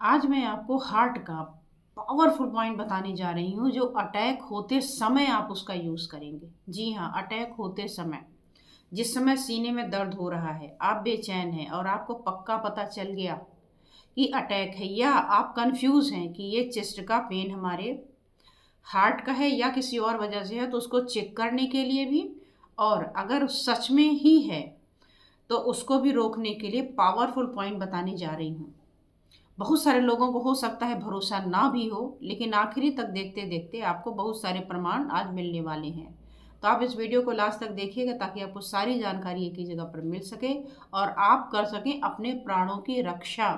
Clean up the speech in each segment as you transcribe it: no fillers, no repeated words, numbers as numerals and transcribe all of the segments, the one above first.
आज मैं आपको हार्ट का पावरफुल पॉइंट बताने जा रही हूँ जो अटैक होते समय आप उसका यूज़ करेंगे। जी हाँ, अटैक होते समय, जिस समय सीने में दर्द हो रहा है, आप बेचैन हैं और आपको पक्का पता चल गया कि अटैक है, या आप कंफ्यूज हैं कि ये चेस्ट का पेन हमारे हार्ट का है या किसी और वजह से है, तो उसको चेक करने के लिए भी, और अगर सच में ही है तो उसको भी रोकने के लिए पावरफुल पॉइंट बताने जा रही हूँ। बहुत सारे लोगों को हो सकता है भरोसा ना भी हो, लेकिन आखिरी तक देखते देखते आपको बहुत सारे प्रमाण आज मिलने वाले हैं। तो आप इस वीडियो को लास्ट तक देखिएगा ताकि आपको सारी जानकारी एक ही जगह पर मिल सके और आप कर सकें अपने प्राणों की रक्षा।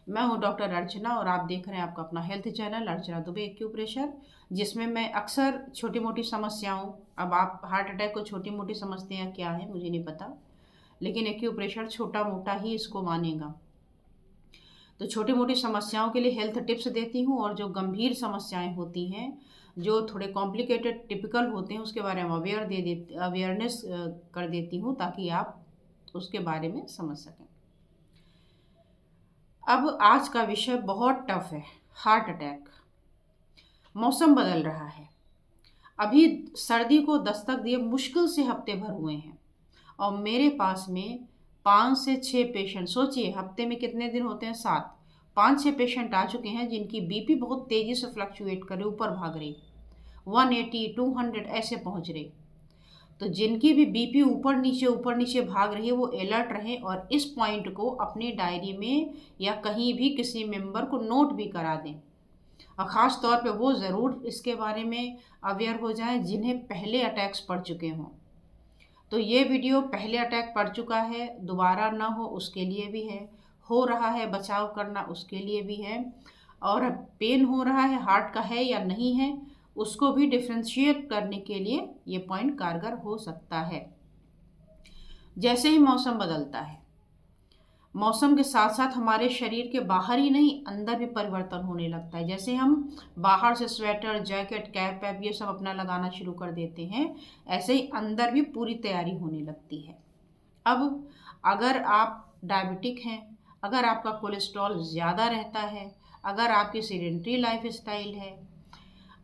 मैं हूं डॉक्टर अर्चना और आप देख रहे हैं आपका अपना हेल्थ चैनल अर्चना दुबे एक्यूप्रेशर, जिसमें मैं अक्सर छोटी मोटी समस्याओं, अब आप हार्ट अटैक को छोटी मोटी समझते हैं क्या है मुझे नहीं पता, लेकिन एक्यूप्रेशर छोटा मोटा ही इसको मानेगा। तो छोटी मोटी समस्याओं के लिए हेल्थ टिप्स देती हूँ, और जो गंभीर समस्याएं होती हैं, जो थोड़े कॉम्प्लिकेटेड टिपिकल होते हैं, उसके बारे में अवेयरनेस कर देती हूँ ताकि आप उसके बारे में समझ सकें। अब आज का विषय बहुत टफ है, हार्ट अटैक। मौसम बदल रहा है, अभी सर्दी को दस्तक दिए मुश्किल से हफ्ते भर हुए हैं, और मेरे पास में 5 से 6 पेशेंट, सोचिए हफ्ते में कितने दिन होते हैं, 7, 5 6 पेशेंट आ चुके हैं जिनकी बीपी बहुत तेज़ी से फ्लक्चुएट करे, ऊपर भाग रही, 180 200 ऐसे पहुंच रही। तो जिनकी भी बीपी ऊपर नीचे भाग रही है वो अलर्ट रहें और इस पॉइंट को अपनी डायरी में या कहीं भी किसी मेंबर को नोट भी करा दें, और ख़ास तौर पे वो ज़रूर इसके बारे में अवेयर हो जाएं जिन्हें पहले अटैक्स पड़ चुके हों। तो ये वीडियो पहले अटैक पड़ चुका है, दोबारा ना हो उसके लिए भी है, हो रहा है बचाव करना उसके लिए भी है, और पेन हो रहा है हार्ट का है या नहीं है उसको भी डिफ्रेंशिएट करने के लिए ये पॉइंट कारगर हो सकता है। जैसे ही मौसम बदलता है, मौसम के साथ साथ हमारे शरीर के बाहर ही नहीं अंदर भी परिवर्तन होने लगता है। जैसे हम बाहर से स्वेटर जैकेट कैप वैप ये सब अपना लगाना शुरू कर देते हैं, ऐसे ही अंदर भी पूरी तैयारी होने लगती है। अब अगर आप डायबिटिक हैं, अगर आपका कोलेस्ट्रॉल ज़्यादा रहता है, अगर आपकी सीडेंट्री लाइफ स्टाइल है,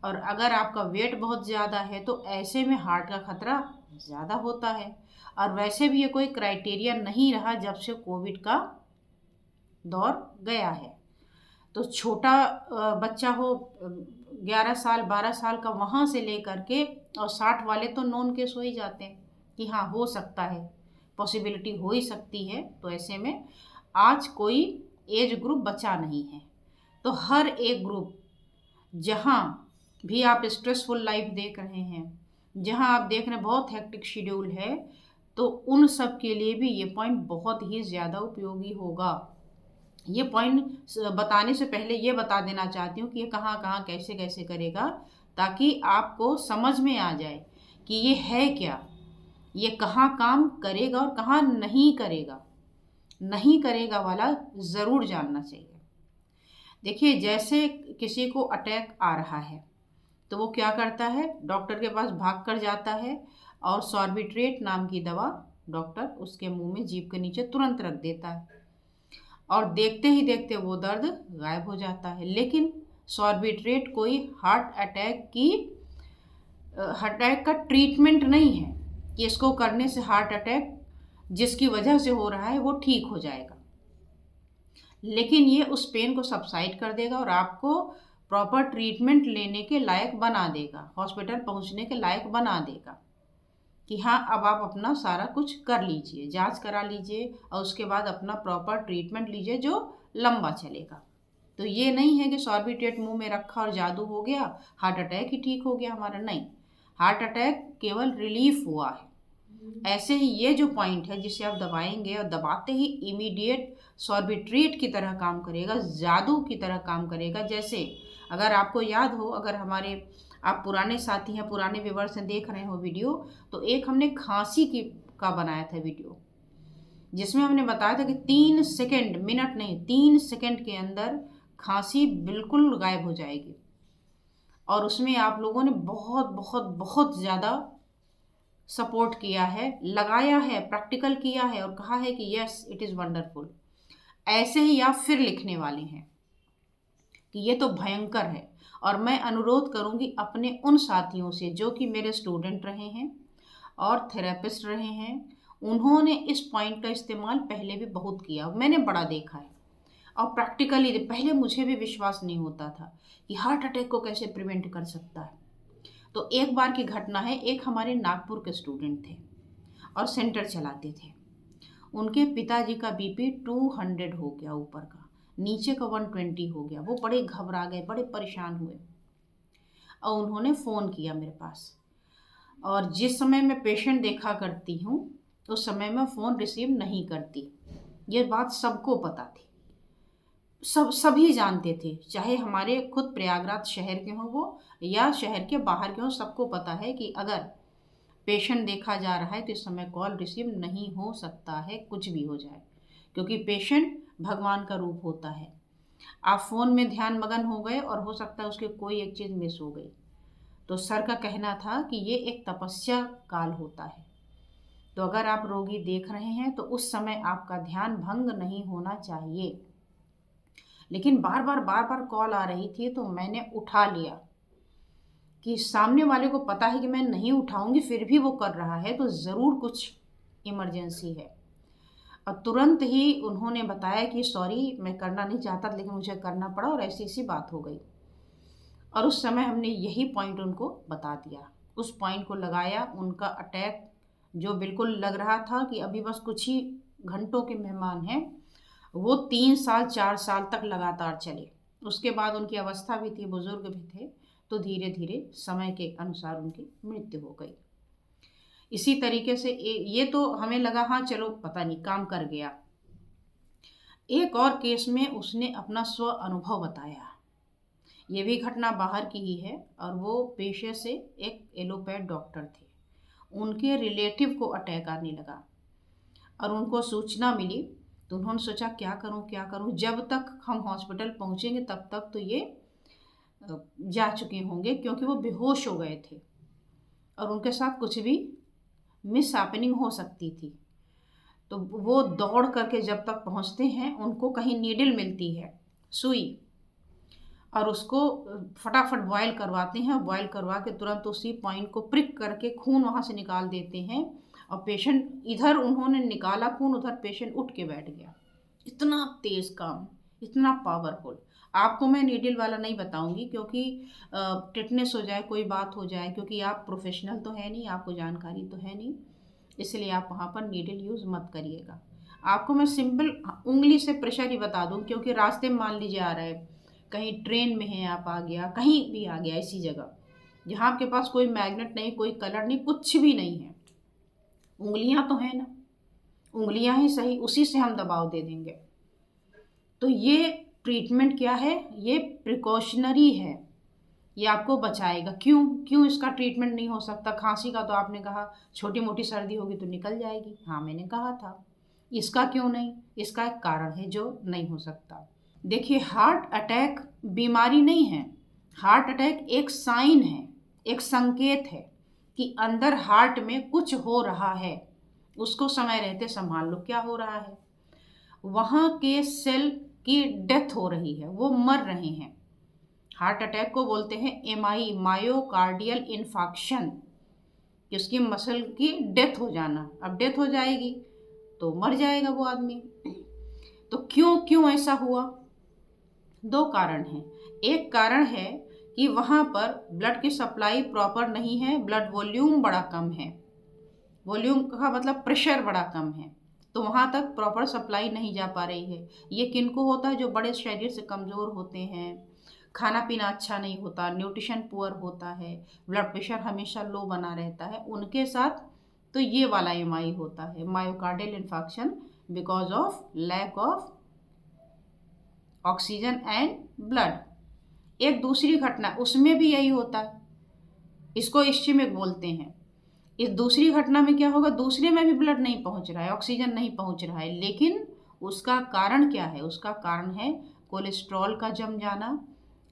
और अगर आपका वेट बहुत ज़्यादा है, तो ऐसे में हार्ट का खतरा ज़्यादा होता है। और वैसे भी ये कोई क्राइटेरिया नहीं रहा जब से कोविड का दौर गया है। तो छोटा बच्चा हो, 11 साल 12 साल का, वहाँ से लेकर के और 60 वाले तो नॉन केस हो ही जाते हैं कि हाँ हो सकता है, पॉसिबिलिटी हो ही सकती है। तो ऐसे में आज कोई एज ग्रुप बचा नहीं है। तो हर एक ग्रुप, जहाँ भी आप स्ट्रेसफुल लाइफ देख रहे हैं, जहाँ आप देख रहे हैं बहुत हेक्टिक शेड्यूल है, तो उन सब के लिए भी ये पॉइंट बहुत ही ज़्यादा उपयोगी होगा। ये पॉइंट बताने से पहले ये बता देना चाहती हूँ कि ये कहाँ कहाँ कैसे कैसे करेगा, ताकि आपको समझ में आ जाए कि ये है क्या, ये कहाँ काम करेगा और कहाँ नहीं करेगा। नहीं करेगा वाला ज़रूर जानना चाहिए। देखिए, जैसे किसी को अटैक आ रहा है तो वो क्या करता है, डॉक्टर के पास भाग कर जाता है और सॉर्बिट्रेट नाम की दवा डॉक्टर उसके मुंह में जीभ के नीचे तुरंत रख देता है, और देखते ही देखते वो दर्द गायब हो जाता है। लेकिन सॉर्बिट्रेट कोई हार्ट अटैक का ट्रीटमेंट नहीं है कि इसको करने से हार्ट अटैक जिसकी वजह से हो रहा है वो ठीक हो जाएगा, लेकिन ये उस पेन को सबसाइड कर देगा और आपको प्रॉपर ट्रीटमेंट लेने के लायक बना देगा, हॉस्पिटल पहुंचने के लायक बना देगा कि हाँ अब आप अपना सारा कुछ कर लीजिए, जांच करा लीजिए और उसके बाद अपना प्रॉपर ट्रीटमेंट लीजिए जो लंबा चलेगा। तो ये नहीं है कि सॉर्बिट्रेट मुंह में रखा और जादू हो गया, हार्ट अटैक ही ठीक हो गया हमारा, नहीं। हार्ट अटैक केवल रिलीफ हुआ है। ऐसे ही ये जो पॉइंट है जिसे आप दबाएंगे और दबाते ही इमीडिएट सॉर्बिट्रेट की तरह काम करेगा, जादू की तरह काम करेगा। जैसे अगर आपको याद हो, अगर हमारे आप पुराने साथी हैं, पुराने व्यूवर्स हैं, देख रहे हो वीडियो, तो एक हमने खांसी की का बनाया था वीडियो, जिसमें हमने बताया था कि 3 सेकंड, मिनट नहीं 3 सेकंड के अंदर खांसी बिल्कुल गायब हो जाएगी। और उसमें आप लोगों ने बहुत बहुत बहुत ज़्यादा सपोर्ट किया है, लगाया है, प्रैक्टिकल किया है और कहा है कि यस इट इज़ वंडरफुल। ऐसे ही आप फिर लिखने वाले हैं कि ये तो भयंकर है। और मैं अनुरोध करूंगी अपने उन साथियों से जो कि मेरे स्टूडेंट रहे हैं और थेरेपिस्ट रहे हैं, उन्होंने इस पॉइंट का इस्तेमाल पहले भी बहुत किया, मैंने बड़ा देखा है। और प्रैक्टिकली पहले मुझे भी विश्वास नहीं होता था कि हार्ट अटैक को कैसे प्रिवेंट कर सकता है। तो एक बार की घटना है, एक हमारे नागपुर के स्टूडेंट थे और सेंटर चलाते थे। उनके पिताजी का बीपी 200 हो गया, ऊपर का, नीचे का 120 हो गया। वो बड़े घबरा गए, बड़े परेशान हुए और उन्होंने फ़ोन किया मेरे पास। और जिस समय मैं पेशेंट देखा करती हूँ उस समय मैं फ़ोन रिसीव नहीं करती, ये बात सबको पता थी, सभी जानते थे, चाहे हमारे खुद प्रयागराज शहर के हों वो या शहर के बाहर के हों, सबको पता है कि अगर पेशेंट देखा जा रहा है तो इस समय कॉल रिसीव नहीं हो सकता है, कुछ भी हो जाए, क्योंकि पेशेंट भगवान का रूप होता है। आप फ़ोन में ध्यान मगन हो गए और हो सकता है उसके कोई एक चीज़ मिस हो गई। तो सर का कहना था कि ये एक तपस्या काल होता है, तो अगर आप रोगी देख रहे हैं तो उस समय आपका ध्यान भंग नहीं होना चाहिए। लेकिन बार बार कॉल आ रही थी तो मैंने उठा लिया कि सामने वाले को पता है कि मैं नहीं उठाऊंगी, फिर भी वो कर रहा है तो ज़रूर कुछ इमरजेंसी है। और तुरंत ही उन्होंने बताया कि सॉरी, मैं करना नहीं चाहता लेकिन मुझे करना पड़ा और ऐसी ऐसी बात हो गई। और उस समय हमने यही पॉइंट उनको बता दिया, उस पॉइंट को लगाया। उनका अटैक जो बिल्कुल लग रहा था कि अभी बस कुछ ही घंटों के मेहमान हैं, वो 3 साल 4 साल तक लगातार चले। उसके बाद उनकी अवस्था भी थी, बुजुर्ग भी थे, तो धीरे धीरे समय के अनुसार उनकी मृत्यु हो गई। इसी तरीके से ये तो हमें लगा हाँ चलो पता नहीं काम कर गया। एक और केस में उसने अपना स्व अनुभव बताया। ये भी घटना बाहर की ही है और वो पेशे से एक एलोपैथ डॉक्टर थे। उनके रिलेटिव को अटैक आने लगा और उनको सूचना मिली तो उन्होंने सोचा क्या करूं क्या करूं। जब तक हम हॉस्पिटल पहुंचेंगे तब तक तो ये जा चुके होंगे, क्योंकि वो बेहोश हो गए थे और उनके साथ कुछ भी मिस हैपनिंग हो सकती थी। तो वो दौड़ करके जब तक पहुंचते हैं उनको कहीं नीडल मिलती है, सुई, और उसको फटाफट बॉयल करवाते हैं। बॉयल करवा के तुरंत उसी पॉइंट को प्रिक करके खून वहाँ से निकाल देते हैं और पेशेंट, इधर उन्होंने निकाला खून, उधर पेशेंट उठ के बैठ गया। इतना तेज़ काम, इतना पावरफुल। आपको मैं नीडल वाला नहीं बताऊंगी क्योंकि टिटनेस हो जाए, कोई बात हो जाए, क्योंकि आप प्रोफेशनल तो है नहीं, आपको जानकारी तो है नहीं, इसलिए आप वहाँ पर नीडल यूज़ मत करिएगा। आपको मैं सिंपल उंगली से प्रेशर ही बता दूँ, क्योंकि रास्ते में मान लीजिए आ रहा है, कहीं ट्रेन में है आप, आ गया कहीं भी आ गया, ऐसी जगह जहाँ आपके पास कोई मैग्नेट नहीं, कोई कलर नहीं, कुछ भी नहीं है, उंगलियाँ तो है ना, उंगलियाँ ही सही, उसी से हम दबाव दे देंगे। तो ये ट्रीटमेंट क्या है, ये प्रिकॉशनरी है, ये आपको बचाएगा। क्यों क्यों इसका ट्रीटमेंट नहीं हो सकता? खांसी का तो आपने कहा छोटी मोटी सर्दी होगी तो निकल जाएगी, हाँ मैंने कहा था। इसका क्यों नहीं? इसका एक कारण है जो नहीं हो सकता। देखिए, हार्ट अटैक बीमारी नहीं है, हार्ट अटैक एक साइन है, एक संकेत है कि अंदर हार्ट में कुछ हो रहा है। उसको समय रहते संभाल लो क्या हो रहा है। वहाँ के सेल की डेथ हो रही है, वो मर रहे हैं। हार्ट अटैक को बोलते हैं एमआई, मायोकार्डियल इन्फाक्शन, कि उसकी मसल की डेथ हो जाना। अब डेथ हो जाएगी तो मर जाएगा वो आदमी। तो क्यों क्यों ऐसा हुआ? दो कारण हैं। एक कारण है कि वहाँ पर ब्लड की सप्लाई प्रॉपर नहीं है, ब्लड वॉल्यूम बड़ा कम है, वॉल्यूम का मतलब प्रेशर बड़ा कम है, तो वहाँ तक प्रॉपर सप्लाई नहीं जा पा रही है। ये किनको होता है? जो बड़े शरीर से कमज़ोर होते हैं, खाना पीना अच्छा नहीं होता, न्यूट्रिशन पुअर होता है, ब्लड प्रेशर हमेशा लो बना रहता है, उनके साथ तो ये वाला एमआई होता है, myocardial infarction, because of lack of oxygen and blood. एक दूसरी घटना, उसमें भी यही होता है, इसको इश्चेमिक बोलते हैं। इस दूसरी घटना में क्या होगा? दूसरे में भी ब्लड नहीं पहुंच रहा है, ऑक्सीजन नहीं पहुंच रहा है, लेकिन उसका कारण क्या है? उसका कारण है कोलेस्ट्रॉल का जम जाना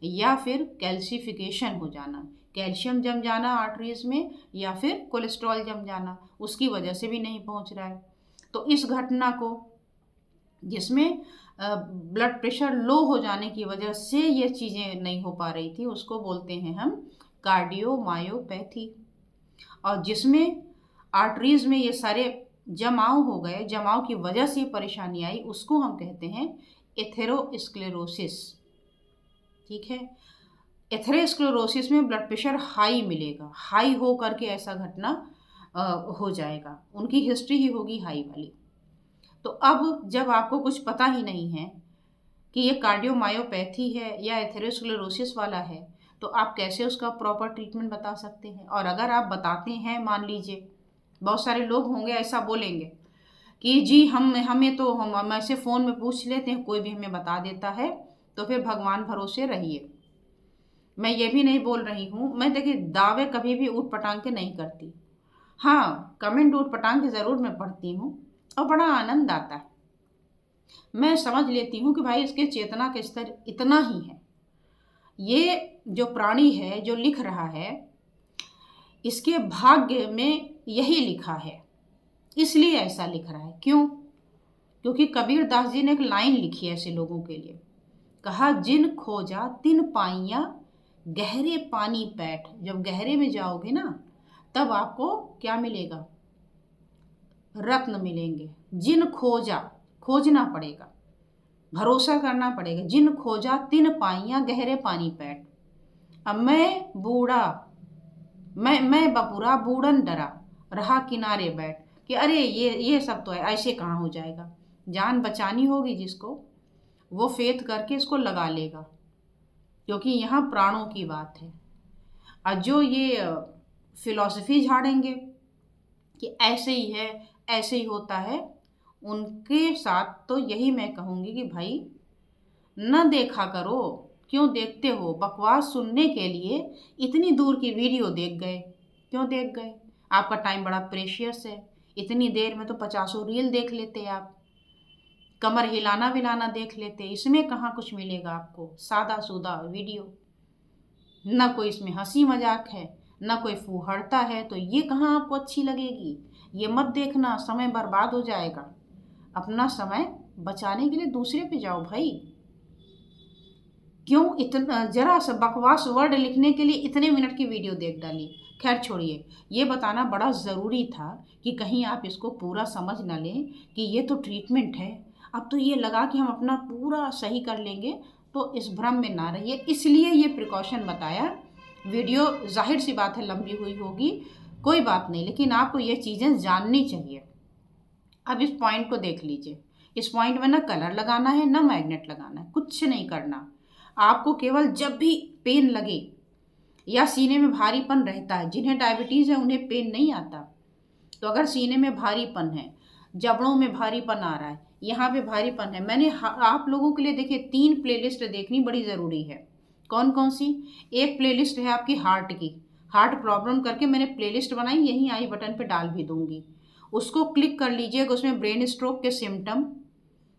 या फिर कैल्सिफिकेशन हो जाना, कैल्शियम जम जाना आर्टरीज में, या फिर कोलेस्ट्रॉल जम जाना, उसकी वजह से भी नहीं पहुंच रहा है। तो इस घटना को, जिसमें ब्लड प्रेशर लो हो जाने की वजह से ये चीज़ें नहीं हो पा रही थी, उसको बोलते हैं हम कार्डियोमायोपैथी। और जिसमें आर्टरीज में ये सारे जमाव हो गए, जमाव की वजह से परेशानी आई, उसको हम कहते हैं एथेरोस्क्लेरोसिस। ठीक है, एथेरोस्क्लेरोसिस में ब्लड प्रेशर हाई मिलेगा, हाई हो करके ऐसा घटना हो जाएगा, उनकी हिस्ट्री ही होगी हाई वाली। तो अब जब आपको कुछ पता ही नहीं है कि ये कार्डियोमायोपैथी है या एथेरोस्क्लेरोसिस वाला है, तो आप कैसे उसका प्रॉपर ट्रीटमेंट बता सकते हैं? और अगर आप बताते हैं, मान लीजिए बहुत सारे लोग होंगे ऐसा बोलेंगे कि जी हम ऐसे फ़ोन में पूछ लेते हैं, कोई भी हमें बता देता है, तो फिर भगवान भरोसे रहिए। मैं ये भी नहीं बोल रही हूँ, मैं देखिए दावे कभी भी ऊट पटांग के नहीं करती। हाँ, कमेंट ऊट पटांग के ज़रूर मैं पढ़ती हूँ और बड़ा आनंद आता है। मैं समझ लेती हूँ कि भाई इसके चेतना का स्तर इतना ही है, ये जो प्राणी है जो लिख रहा है, इसके भाग्य में यही लिखा है, इसलिए ऐसा लिख रहा है। क्यों? क्योंकि कबीर दास जी ने एक लाइन लिखी है ऐसे लोगों के लिए, कहा जिन खोजा तिन पाइया गहरे पानी पैठ। जब गहरे में जाओगे ना, तब आपको क्या मिलेगा? रत्न मिलेंगे। जिन खोजा, खोजना पड़ेगा, भरोसा करना पड़ेगा। जिन खोजा तिन पाइया गहरे पानी पैठ। अब मैं बपुरा बूढ़न डरा, रहा किनारे बैठ, कि अरे ये सब तो है, ऐसे कहाँ हो जाएगा। जान बचानी होगी जिसको, वो फेथ करके इसको लगा लेगा, क्योंकि यहाँ प्राणों की बात है। और जो ये फिलॉसफी झाड़ेंगे कि ऐसे ही है, ऐसे ही होता है, उनके साथ तो यही मैं कहूँगी कि भाई न देखा करो। क्यों देखते हो? बकवास सुनने के लिए इतनी दूर की वीडियो देख गए। क्यों देख गए? आपका टाइम बड़ा प्रेशियस है, इतनी देर में तो 50 रील देख लेते आप, कमर हिलाना विलाना देख लेते। इसमें कहाँ कुछ मिलेगा आपको? सादा सूदा वीडियो, ना कोई इसमें हंसी मजाक है, ना कोई फूहड़ता है, तो ये कहाँ आपको अच्छी लगेगी? ये मत देखना, समय बर्बाद हो जाएगा। अपना समय बचाने के लिए दूसरे पे जाओ भाई। क्यों इतना जरा सा बकवास वर्ड लिखने के लिए इतने मिनट की वीडियो देख डाली? खैर छोड़िए, ये बताना बड़ा ज़रूरी था कि कहीं आप इसको पूरा समझ ना लें कि ये तो ट्रीटमेंट है, अब तो ये लगा कि हम अपना पूरा सही कर लेंगे, तो इस भ्रम में ना रहिए। इसलिए ये प्रिकॉशन बताया। वीडियो जाहिर सी बात है लंबी हुई होगी, कोई बात नहीं, लेकिन आपको ये चीज़ें जाननी चाहिए। अब इस पॉइंट को देख लीजिए, इस पॉइंट में ना कलर लगाना है ना मैग्नेट लगाना है, कुछ नहीं करना। आपको केवल जब भी पेन लगे या सीने में भारीपन रहता है, जिन्हें डायबिटीज़ है उन्हें पेन नहीं आता, तो अगर सीने में भारीपन है, जबड़ों में भारीपन आ रहा है, यहाँ पे भारीपन है, मैंने आप लोगों के लिए देखिए 3 प्लेलिस्ट देखनी बड़ी ज़रूरी है। कौन कौन सी? एक प्लेलिस्ट है आपकी हार्ट की, हार्ट प्रॉब्लम करके मैंने प्लेलिस्ट बनाई, यहीं आई बटन पे डाल भी दूंगी, उसको क्लिक कर लीजिएगा। उसमें ब्रेन स्ट्रोक के सिम्टम,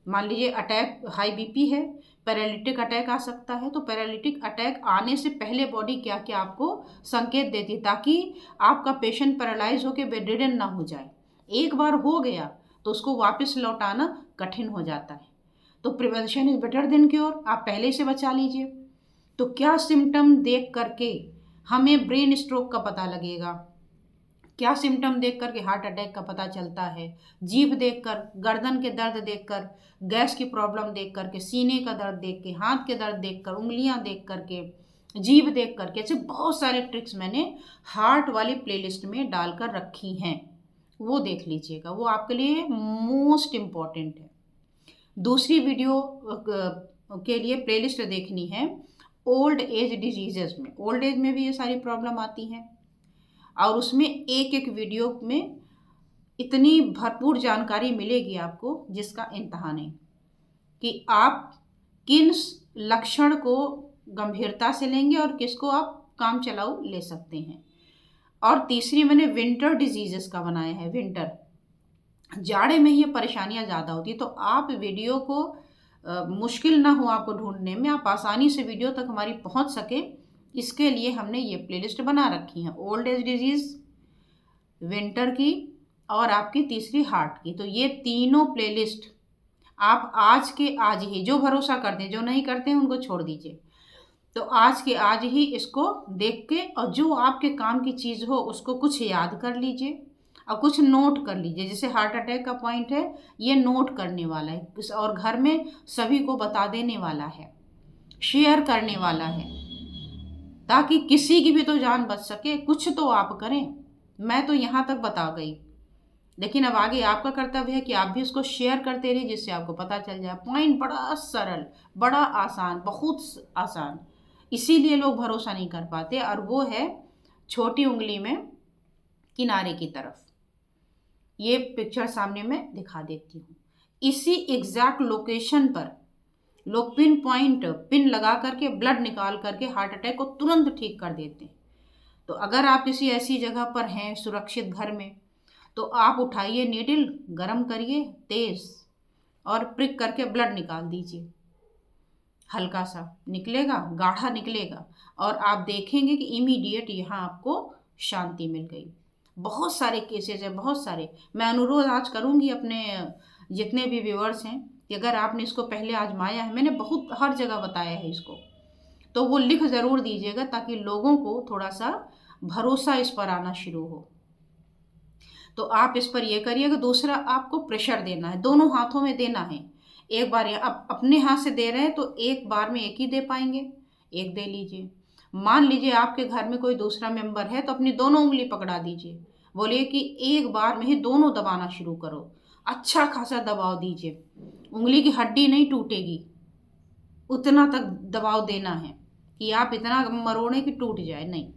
मान लीजिए अटैक, हाई बीपी है, पैरालिटिक अटैक आ सकता है, तो पैरालिटिक अटैक आने से पहले बॉडी क्या क्या आपको संकेत देती है, ताकि आपका पेशेंट पैरालाइज होकर बेडरिडन ना हो जाए। एक बार हो गया तो उसको वापस लौटाना कठिन हो जाता है। तो prevention is better than cure, आप पहले से बचा लीजिए। तो क्या सिम्टम देख करके हमें ब्रेन स्ट्रोक का पता लगेगा? क्या सिम्टम देख कर के हार्ट अटैक का पता चलता है? जीभ देखकर, गर्दन के दर्द देखकर, गैस की प्रॉब्लम देख करके, सीने का दर्द देख के, हाथ के दर्द देखकर, उंगलियां देख करके, जीभ देख करके, ऐसे बहुत सारे ट्रिक्स मैंने हार्ट वाली प्लेलिस्ट में डालकर रखी हैं, वो देख लीजिएगा, वो आपके लिए मोस्ट इम्पॉर्टेंट है। दूसरी वीडियो के लिए प्लेलिस्ट देखनी है ओल्ड एज डिजीजेस में। ओल्ड एज में भी ये सारी प्रॉब्लम आती हैं, और उसमें एक एक वीडियो में इतनी भरपूर जानकारी मिलेगी आपको जिसका इंतहा नहीं, कि आप किन लक्षण को गंभीरता से लेंगे और किसको आप काम चलाऊ ले सकते हैं। और तीसरी मैंने विंटर डिजीजेस का बनाया है। विंटर, जाड़े में ये परेशानियां ज़्यादा होती है, तो आप वीडियो को मुश्किल ना हो आपको ढूंढने में, आप आसानी से वीडियो तक हमारी पहुंच सके, इसके लिए हमने ये प्लेलिस्ट बना रखी है, ओल्ड एज डिजीज़, विंटर की और आपकी तीसरी हार्ट की। तो ये तीनों प्लेलिस्ट आप आज के आज ही, जो भरोसा करते हैं, जो नहीं करते हैं उनको छोड़ दीजिए, तो आज के आज ही इसको देख के और जो आपके काम की चीज़ हो उसको कुछ याद कर लीजिए और कुछ नोट कर लीजिए। जैसे हार्ट अटैक का पॉइंट है, ये नोट करने वाला है और घर में सभी को बता देने वाला है, शेयर करने वाला है, ताकि किसी की भी तो जान बच सके। कुछ तो आप करें। मैं तो यहाँ तक बता गई, लेकिन अब आगे आपका कर्तव्य है कि आप भी उसको शेयर करते रहिए, जिससे आपको पता चल जाए। पॉइंट बड़ा सरल, बड़ा आसान, बहुत आसान, इसीलिए लोग भरोसा नहीं कर पाते। और वो है छोटी उंगली में किनारे की तरफ। ये पिक्चर सामने मैं दिखा देती हूँ। इसी एग्जैक्ट लोकेशन पर लोग पिन लगा करके ब्लड निकाल करके हार्ट अटैक को तुरंत ठीक कर देते हैं। तो अगर आप किसी ऐसी जगह पर हैं सुरक्षित घर में, तो आप उठाइए नीडल, गरम करिए तेज और प्रिक करके ब्लड निकाल दीजिए। हल्का सा निकलेगा, गाढ़ा निकलेगा, और आप देखेंगे कि इमीडिएट यहाँ आपको शांति मिल गई। बहुत सारे केसेस हैं, बहुत सारे। मैं अनुरोध आज करूँगी अपने जितने भी व्यूअर्स हैं कि अगर आपने इसको पहले आजमाया है, मैंने बहुत हर जगह बताया है इसको, तो वो लिख ज़रूर दीजिएगा, ताकि लोगों को थोड़ा सा भरोसा इस पर आना शुरू हो। तो आप इस पर ये करिएगा। दूसरा, आपको प्रेशर देना है, दोनों हाथों में देना है। एक बार आप अपने हाथ से दे रहे हैं तो एक बार में एक ही दे पाएंगे, एक दे लीजिए। मान लीजिए आपके घर में कोई दूसरा मेंबर है, तो अपनी दोनों उंगली पकड़ा दीजिए, बोलिए कि एक बार में ही दोनों दबाना शुरू करो। अच्छा खासा दबाव दीजिए, उंगली की हड्डी नहीं टूटेगी, उतना तक दबाव देना है कि आप इतना मरोड़े कि टूट जाए, नहीं।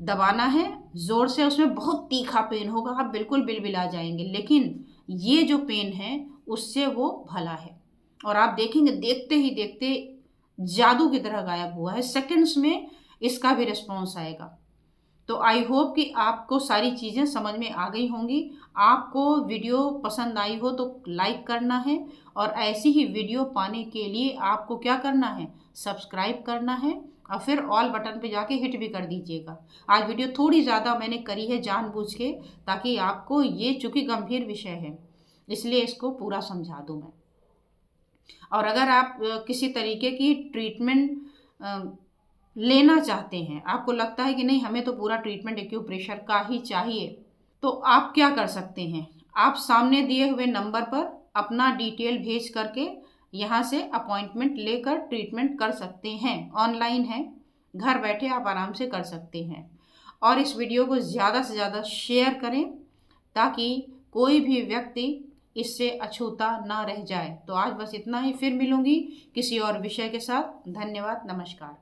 दबाना है जोर से, उसमें बहुत तीखा पेन होगा, आप बिल्कुल बिलबिला जाएंगे, लेकिन ये जो पेन है उससे वो भला है। और आप देखेंगे देखते ही देखते जादू की तरह गायब हुआ है, सेकंड्स में इसका भी रिस्पॉन्स आएगा। तो आई होप कि आपको सारी चीज़ें समझ में आ गई होंगी। आपको वीडियो पसंद आई हो तो लाइक करना है, और ऐसी ही वीडियो पाने के लिए आपको क्या करना है, सब्सक्राइब करना है, और फिर ऑल बटन पे जाके हिट भी कर दीजिएगा। आज वीडियो थोड़ी ज़्यादा मैंने करी है जानबूझ के, ताकि आपको ये, चूँकि गंभीर विषय है इसलिए इसको पूरा समझा दूँ मैं। और अगर आप किसी तरीके की ट्रीटमेंट लेना चाहते हैं, आपको लगता है कि नहीं हमें तो पूरा ट्रीटमेंट एक्यूप्रेशर का ही चाहिए, तो आप क्या कर सकते हैं, आप सामने दिए हुए नंबर पर अपना डिटेल भेज करके यहाँ से अपॉइंटमेंट लेकर ट्रीटमेंट कर सकते हैं। ऑनलाइन है, घर बैठे आप आराम से कर सकते हैं। और इस वीडियो को ज़्यादा से ज़्यादा शेयर करें, ताकि कोई भी व्यक्ति इससे अछूता ना रह जाए। तो आज बस इतना ही, फिर मिलूंगी किसी और विषय के साथ। धन्यवाद, नमस्कार।